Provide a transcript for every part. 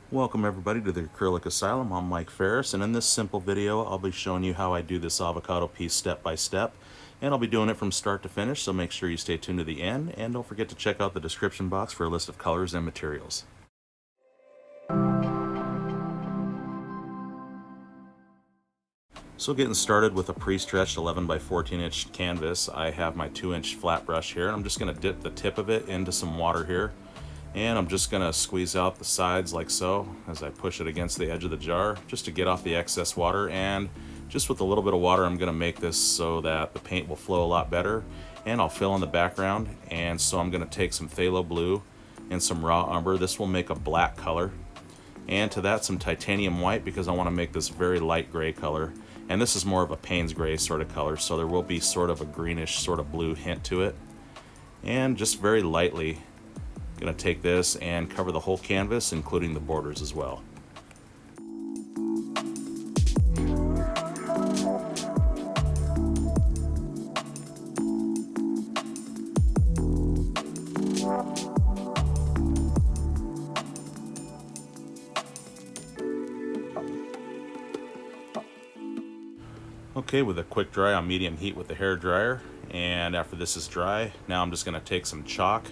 Welcome everybody to the Acrylic Asylum. I'm Mike Ferris, and in this simple video I'll be showing you how I do this avocado piece step by step, and I'll be doing it from start to finish, so make sure you stay tuned to the end, and don't forget to check out the description box for a list of colors and materials. So getting started with a pre-stretched 11 by 14 inch canvas, I have my 2-inch flat brush here, and I'm just going to dip the tip of it into some water here. And I'm just gonna squeeze out the sides like so as I push it against the edge of the jar just to get off the excess water. And just with a little bit of water, I'm gonna make this so that the paint will flow a lot better, and I'll fill in the background. And so I'm gonna take some Phthalo Blue and some raw umber. This will make a black color, and to that some titanium white, because I want to make this very light gray color. And this is more of a Payne's gray sort of color, so there will be sort of a greenish sort of blue hint to it. And just very lightly going to take this and cover the whole canvas, including the borders as well. Okay, with a quick dry on medium heat with the hair dryer, and after this is dry, now I'm just going to take some chalk.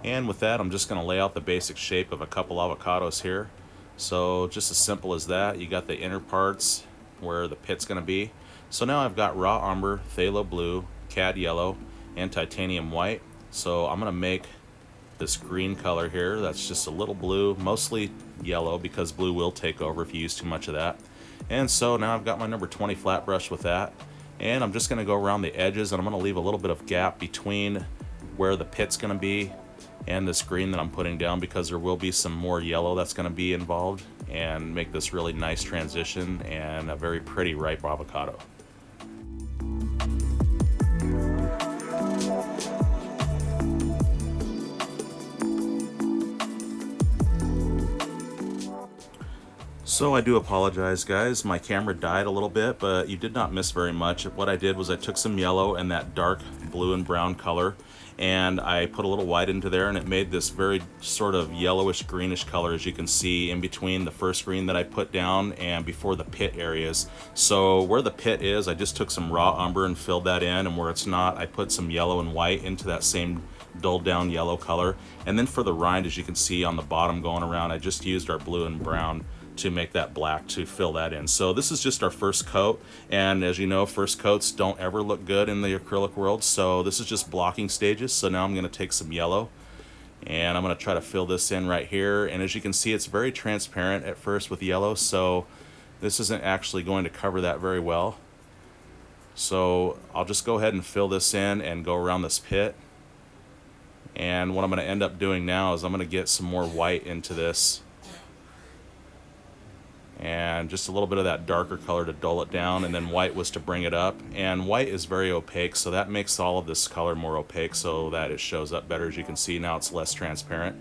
And with that, I'm just going to lay out the basic shape of a couple avocados here. So just as simple as that, you got the inner parts where the pit's going to be. So now I've got raw umber, phthalo blue, cad yellow, and titanium white. So I'm going to make this green color here that's just a little blue, mostly yellow, because blue will take over if you use too much of that. And so now I've got my number 20 flat brush with that. And I'm just going to go around the edges, and I'm going to leave a little bit of gap between where the pit's going to be and this green that I'm putting down, because there will be some more yellow that's going to be involved, and make this really nice transition and a very pretty ripe avocado. So I do apologize, guys. My camera died a little bit, but you did not miss very much. What I did was I took some yellow and that dark blue and brown color, and I put a little white into there, and it made this very sort of yellowish greenish color, as you can see, in between the first green that I put down and before the pit areas. So where the pit is, I just took some raw umber and filled that in, and where it's not, I put some yellow and white into that same dulled down yellow color. And then for the rind, as you can see on the bottom going around, I just used our blue and brown to make that black to fill that in. So this is just our first coat, and as you know, first coats don't ever look good in the acrylic world, so this is just blocking stages. So now I'm going to take some yellow, and I'm going to try to fill this in right here. And as you can see, it's very transparent at first with yellow, so this isn't actually going to cover that very well. So I'll just go ahead and fill this in and go around this pit. And what I'm going to end up doing now is I'm going to get some more white into this, and just a little bit of that darker color to dull it down, and then white was to bring it up. And white is very opaque, so that makes all of this color more opaque so that it shows up better. As you can see now, it's less transparent.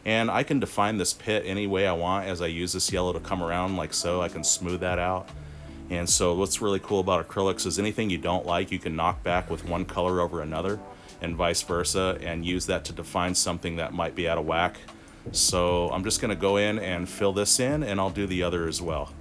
And I can define this pit any way I want as I use this yellow to come around like so. I can smooth that out. And so what's really cool about acrylics is anything you don't like, you can knock back with one color over another, and vice versa, and use that to define something that might be out of whack. So I'm just going to go in and fill this in, and I'll do the other as well.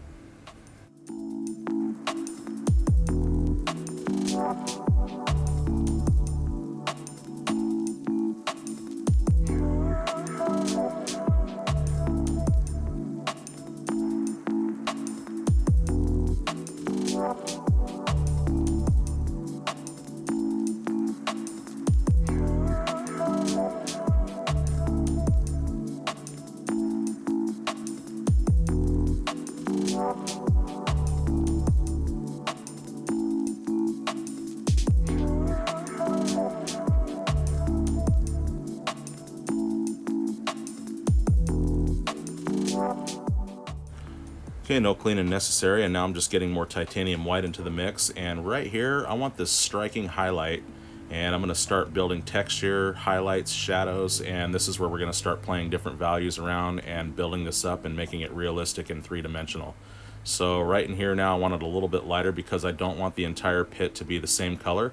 Okay, no cleaning necessary, and now I'm just getting more titanium white into the mix. And right here, I want this striking highlight, and I'm going to start building texture, highlights, shadows, and this is where we're going to start playing different values around and building this up and making it realistic and three-dimensional. So right in here now, I want it a little bit lighter because I don't want the entire pit to be the same color,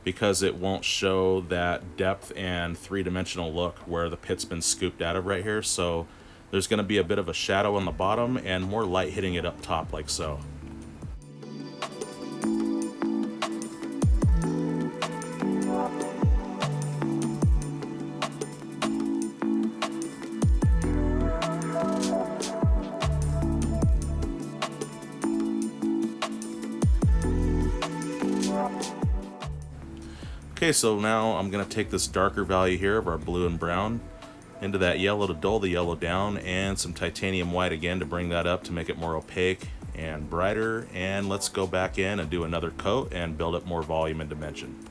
because it won't show that depth and three-dimensional look where the pit's been scooped out of right here. So there's going to be a bit of a shadow on the bottom and more light hitting it up top like so. Okay, so now I'm going to take this darker value here of our blue and brown into that yellow to dull the yellow down, and some titanium white again to bring that up to make it more opaque and brighter. And let's go back in and do another coat and build up more volume and dimension.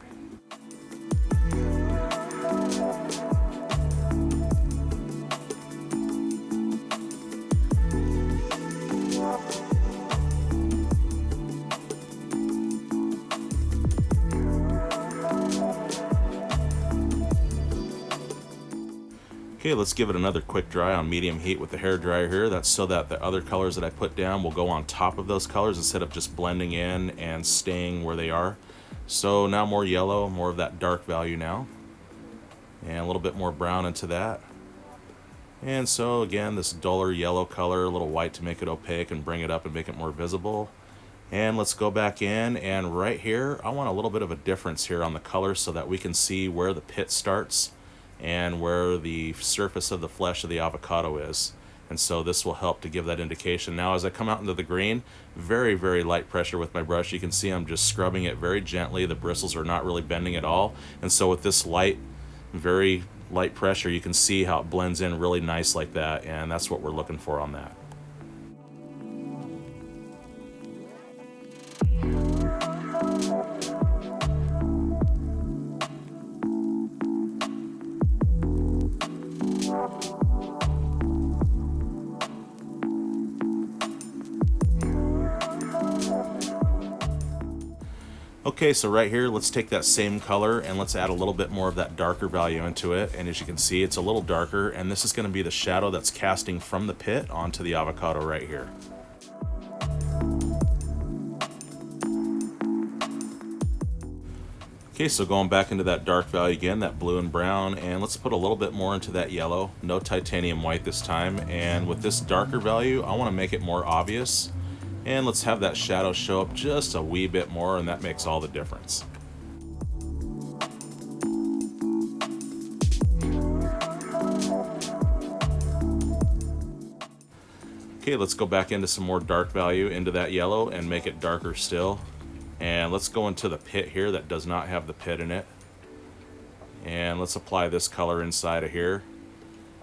Okay, let's give it another quick dry on medium heat with the hair dryer here. That's so that the other colors that I put down will go on top of those colors instead of just blending in and staying where they are. So now more yellow, more of that dark value now. And a little bit more brown into that. And so again, this duller yellow color, a little white to make it opaque and bring it up and make it more visible. And let's go back in, and right here, I want a little bit of a difference here on the color so that we can see where the pit starts and where the surface of the flesh of the avocado is. And so this will help to give that indication. Now as I come out into the green, very, very light pressure with my brush. You can see I'm just scrubbing it very gently. The bristles are not really bending at all. And so with this light, very light pressure, you can see how it blends in really nice like that. And that's what we're looking for on that. Okay, so right here, let's take that same color and let's add a little bit more of that darker value into it. And as you can see, it's a little darker, and this is going to be the shadow that's casting from the pit onto the avocado right here. Okay, so going back into that dark value again, that blue and brown, and let's put a little bit more into that yellow. No titanium white this time. And with this darker value, I want to make it more obvious. And let's have that shadow show up just a wee bit more, and that makes all the difference. Okay, let's go back into some more dark value into that yellow and make it darker still. And let's go into the pit here that does not have the pit in it. And let's apply this color inside of here.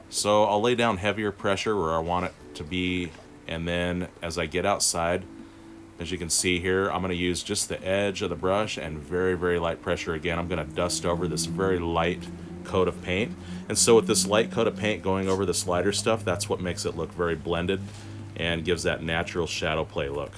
So I'll lay down heavier pressure where I want it to be. And then as I get outside, as you can see here, I'm going to use just the edge of the brush and very, very light pressure. Again, I'm going to dust over this very light coat of paint. And so with this light coat of paint going over this lighter stuff, that's what makes it look very blended and gives that natural shadow play look.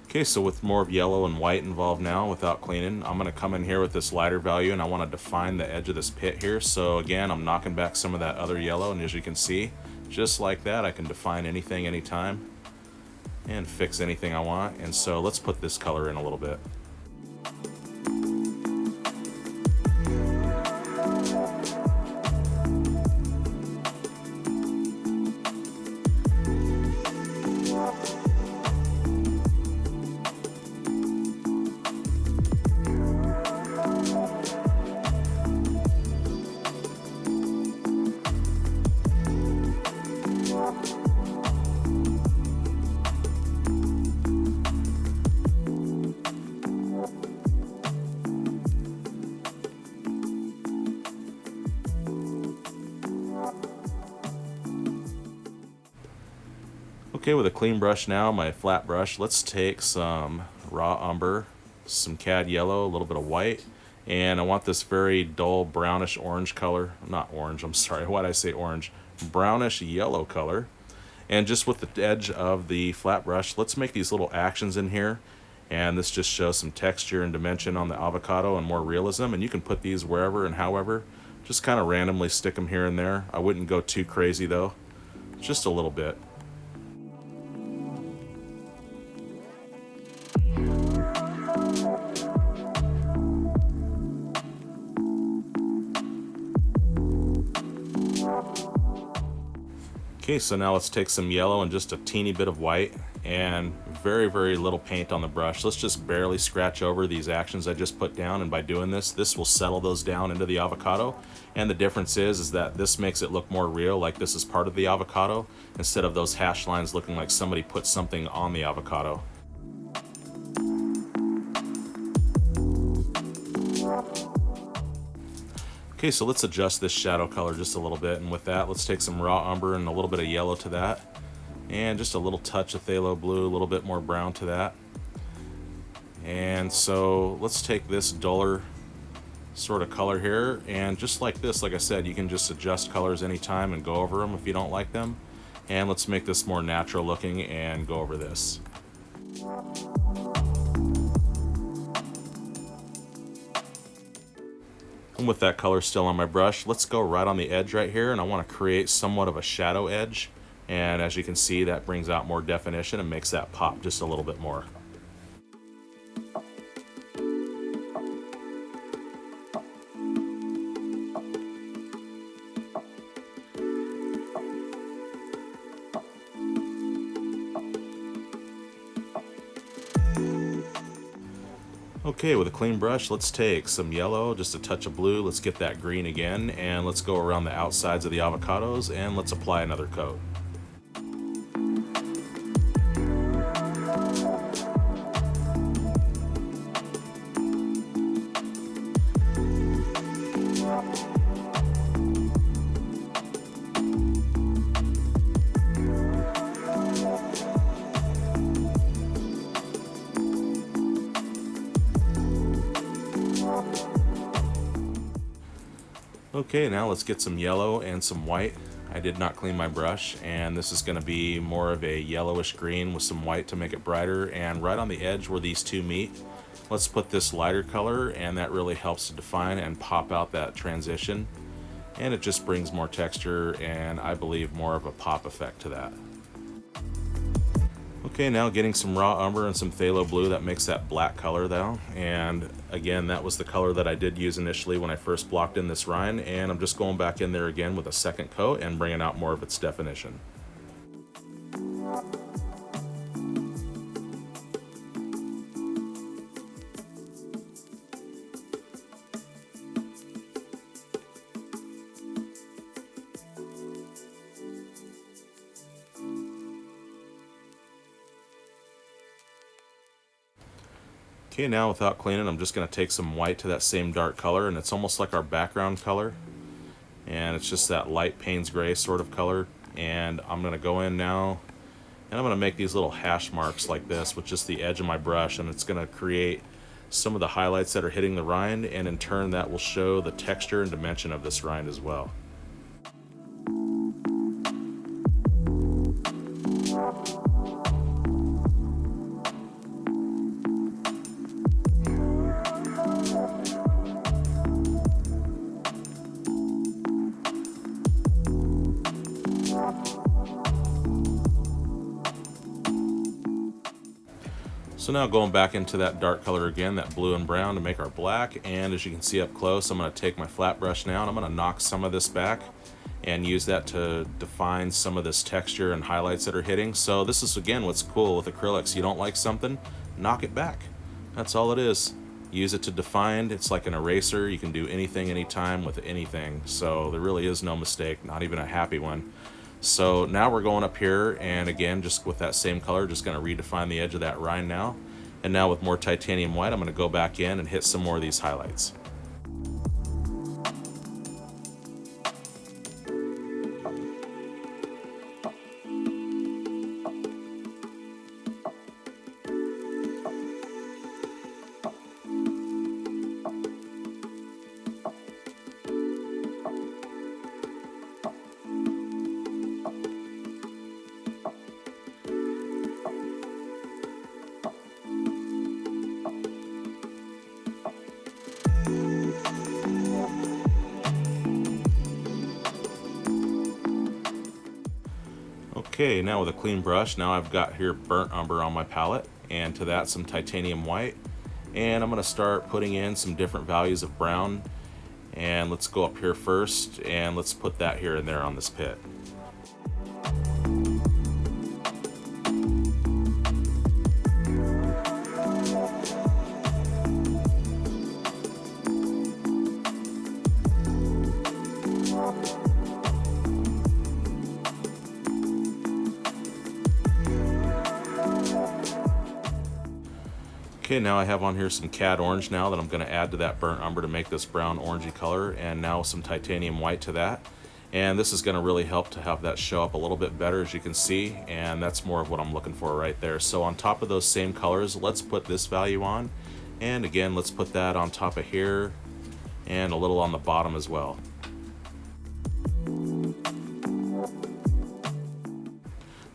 Okay, so with more of yellow and white involved now without cleaning, I'm going to come in here with this lighter value, and I want to define the edge of this pit here. So again, I'm knocking back some of that other yellow, and as you can see, just like that, I can define anything anytime and fix anything I want. And so let's put this color in a little bit. Okay, with a clean brush now, my flat brush, let's take some raw umber, some Cad Yellow, a little bit of white, and I want this very dull brownish orange color. Not orange, I'm sorry, why did I say orange? Brownish yellow color. And just with the edge of the flat brush, let's make these little actions in here. And this just shows some texture and dimension on the avocado and more realism. And you can put these wherever and however. Just kind of randomly stick them here and there. I wouldn't go too crazy though, just a little bit. Okay, so now let's take some yellow and just a teeny bit of white and very, very little paint on the brush. Let's just barely scratch over these actions I just put down, and by doing this, this will settle those down into the avocado. And the difference is that this makes it look more real, like this is part of the avocado, instead of those hash lines looking like somebody put something on the avocado. Okay, so let's adjust this shadow color just a little bit, and with that, let's take some raw umber and a little bit of yellow to that, and just a little touch of phthalo blue, a little bit more brown to that. And so let's take this duller sort of color here, and just like this, like I said, you can just adjust colors anytime and go over them if you don't like them. And let's make this more natural looking and go over this. And with that color still on my brush, let's go right on the edge right here, and I want to create somewhat of a shadow edge. And as you can see, that brings out more definition and makes that pop just a little bit more. Okay, with a clean brush, let's take some yellow, just a touch of blue, let's get that green again, and let's go around the outsides of the avocados and let's apply another coat. Okay, now let's get some yellow and some white. I did not clean my brush, and this is going to be more of a yellowish green with some white to make it brighter. And right on the edge where these two meet, let's put this lighter color, and that really helps to define and pop out that transition. And it just brings more texture and I believe more of a pop effect to that. Okay, now getting some raw umber and some phthalo blue, that makes that black color though. And again, that was the color that I did use initially when I first blocked in this rind, and I'm just going back in there again with a second coat and bringing out more of its definition. Okay, now without cleaning, I'm just going to take some white to that same dark color, and it's almost like our background color. And it's just that light Payne's gray sort of color. And I'm going to go in now, and I'm going to make these little hash marks like this with just the edge of my brush, and it's going to create some of the highlights that are hitting the rind, and in turn that will show the texture and dimension of this rind as well. So now going back into that dark color again, that blue and brown, to make our black. And as you can see up close, I'm going to take my flat brush now and I'm going to knock some of this back and use that to define some of this texture and highlights that are hitting. So this is again what's cool with acrylics. You don't like something, knock it back. That's all it is. Use it to define. It's like an eraser. You can do anything, anytime with anything. So there really is no mistake, not even a happy one. So now we're going up here, and again, just with that same color, just going to redefine the edge of that rind now. And now with more titanium white, I'm going to go back in and hit some more of these highlights. Okay, now with a clean brush, now I've got here burnt umber on my palette, and to that some titanium white. And I'm going to start putting in some different values of brown. And let's go up here first, and let's put that here and there on this pit. Okay, now I have on here some Cad Orange now that I'm going to add to that burnt umber to make this brown orangey color, and now some titanium white to that. And this is going to really help to have that show up a little bit better, as you can see, and that's more of what I'm looking for right there. So on top of those same colors, let's put this value on, and again, let's put that on top of here and a little on the bottom as well.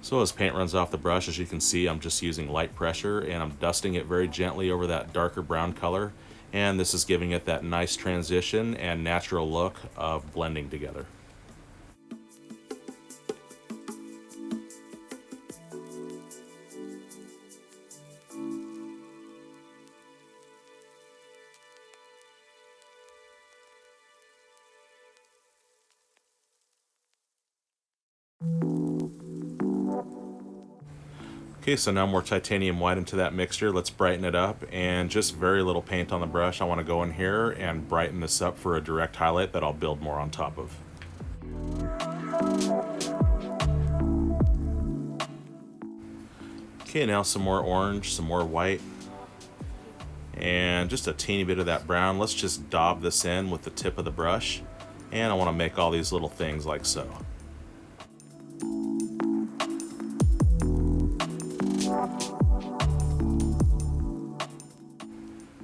So as paint runs off the brush, as you can see, I'm just using light pressure and I'm dusting it very gently over that darker brown color, and this is giving it that nice transition and natural look of blending together. Okay, so now more titanium white into that mixture. Let's brighten it up, and just very little paint on the brush. I want to go in here and brighten this up for a direct highlight that I'll build more on top of. Okay, now some more orange, some more white, and just a teeny bit of that brown. Let's just daub this in with the tip of the brush, and I want to make all these little things like so.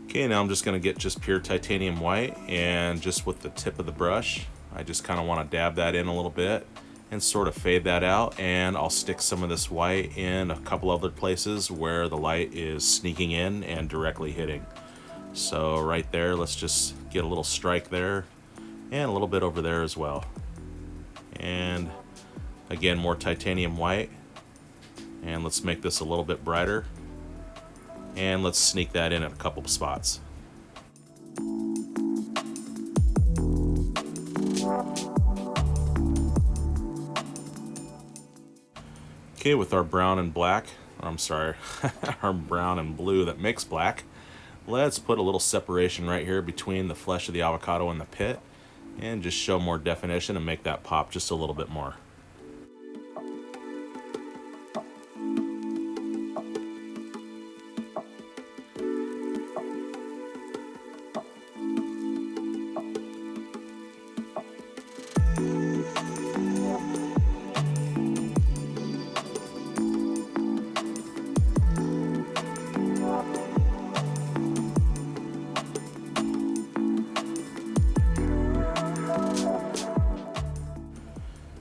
Okay, now I'm just going to get just pure titanium white, and just with the tip of the brush, I just kind of want to dab that in a little bit and sort of fade that out, and I'll stick some of this white in a couple other places where the light is sneaking in and directly hitting. So right there, let's just get a little strike there and a little bit over there as well. And again, more titanium white, and let's make this a little bit brighter. And let's sneak that in at a couple of spots. Okay, with our brown and black, I'm sorry, our brown and blue that makes black, let's put a little separation right here between the flesh of the avocado and the pit, and just show more definition and make that pop just a little bit more.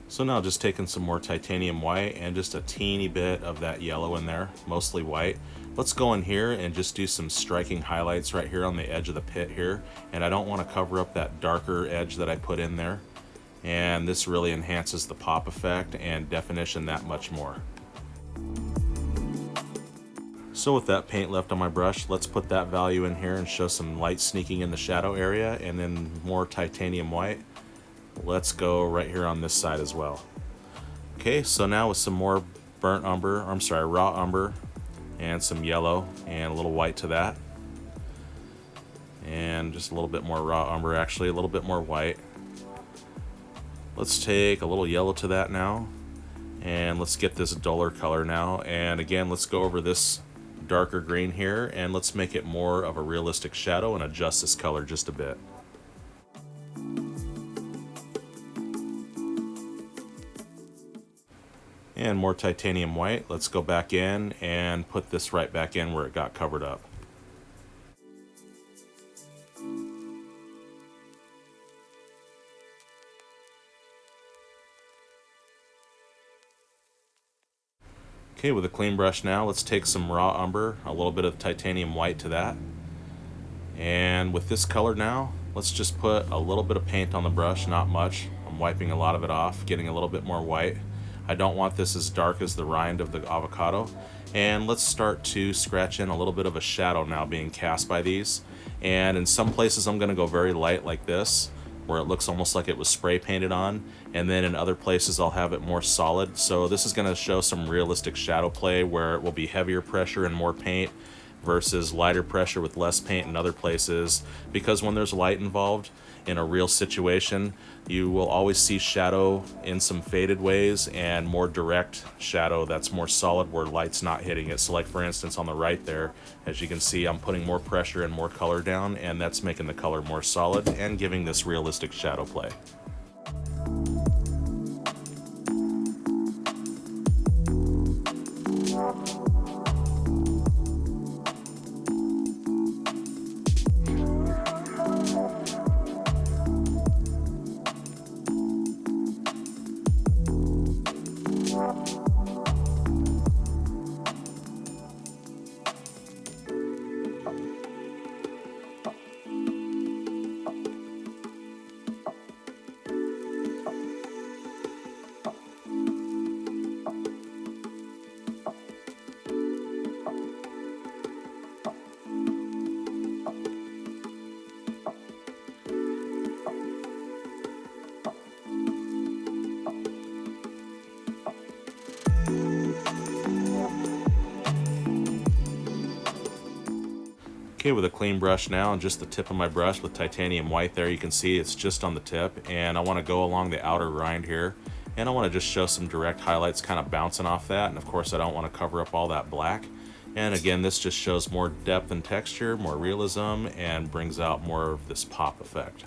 So now just taking some more titanium white and just a teeny bit of that yellow in there, mostly white. Let's go in here and just do some striking highlights right here on the edge of the pit here. And I don't want to cover up that darker edge that I put in there. And this really enhances the pop effect and definition that much more. So with that paint left on my brush, let's put that value in here and show some light sneaking in the shadow area, and then more titanium white. Let's go right here on this side as well. Okay, so now with some more burnt umber, I'm sorry, raw umber, and some yellow and a little white to that. And just a little bit more raw umber, actually, a little bit more white. Let's take a little yellow to that now, and let's get this duller color now. And again, let's go over this darker green here, and let's make it more of a realistic shadow and adjust this color just a bit. And more titanium white. Let's go back in and put this right back in where it got covered up. Okay, with a clean brush now, let's take some raw umber, a little bit of titanium white to that. And with this color now, let's just put a little bit of paint on the brush, not much. I'm wiping a lot of it off, getting a little bit more white. I don't want this as dark as the rind of the avocado. And let's start to scratch in a little bit of a shadow now being cast by these. And in some places I'm going to go very light like this, where it looks almost like it was spray painted on, and then in other places I'll have it more solid. So this is going to show some realistic shadow play where it will be heavier pressure and more paint versus lighter pressure with less paint in other places, because when there's light involved in a real situation, you will always see shadow in some faded ways and more direct shadow that's more solid where light's not hitting it. So like for instance on the right there, as you can see, I'm putting more pressure and more color down, and that's making the color more solid and giving this realistic shadow play. Okay, with a clean brush now and just the tip of my brush with titanium white there, you can see it's just on the tip, and I want to go along the outer rind here, and I want to just show some direct highlights kind of bouncing off that, and of course I don't want to cover up all that black. And again, this just shows more depth and texture, more realism, and brings out more of this pop effect.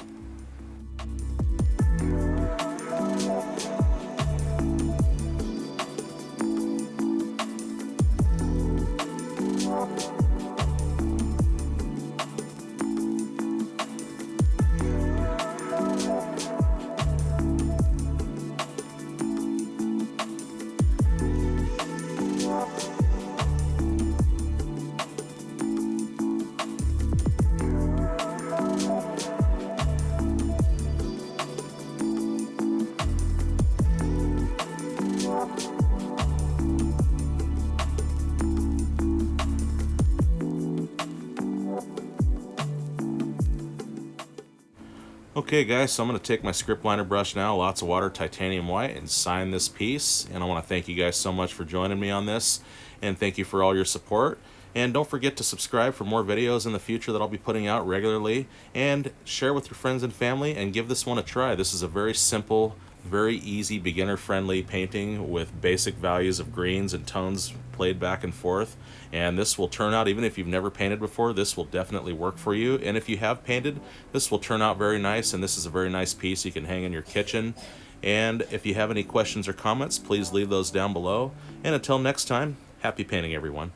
Okay guys, so I'm going to take my script liner brush now, lots of water, titanium white, and sign this piece. And I want to thank you guys so much for joining me on this, and thank you for all your support. And don't forget to subscribe for more videos in the future that I'll be putting out regularly, and share with your friends and family, and give this one a try. This is a very simple, very easy, beginner-friendly painting with basic values of greens and tones played back and forth. And this will turn out, even if you've never painted before, this will definitely work for you. And if you have painted, this will turn out very nice, and this is a very nice piece you can hang in your kitchen. And if you have any questions or comments, please leave those down below. And until next time, happy painting, everyone.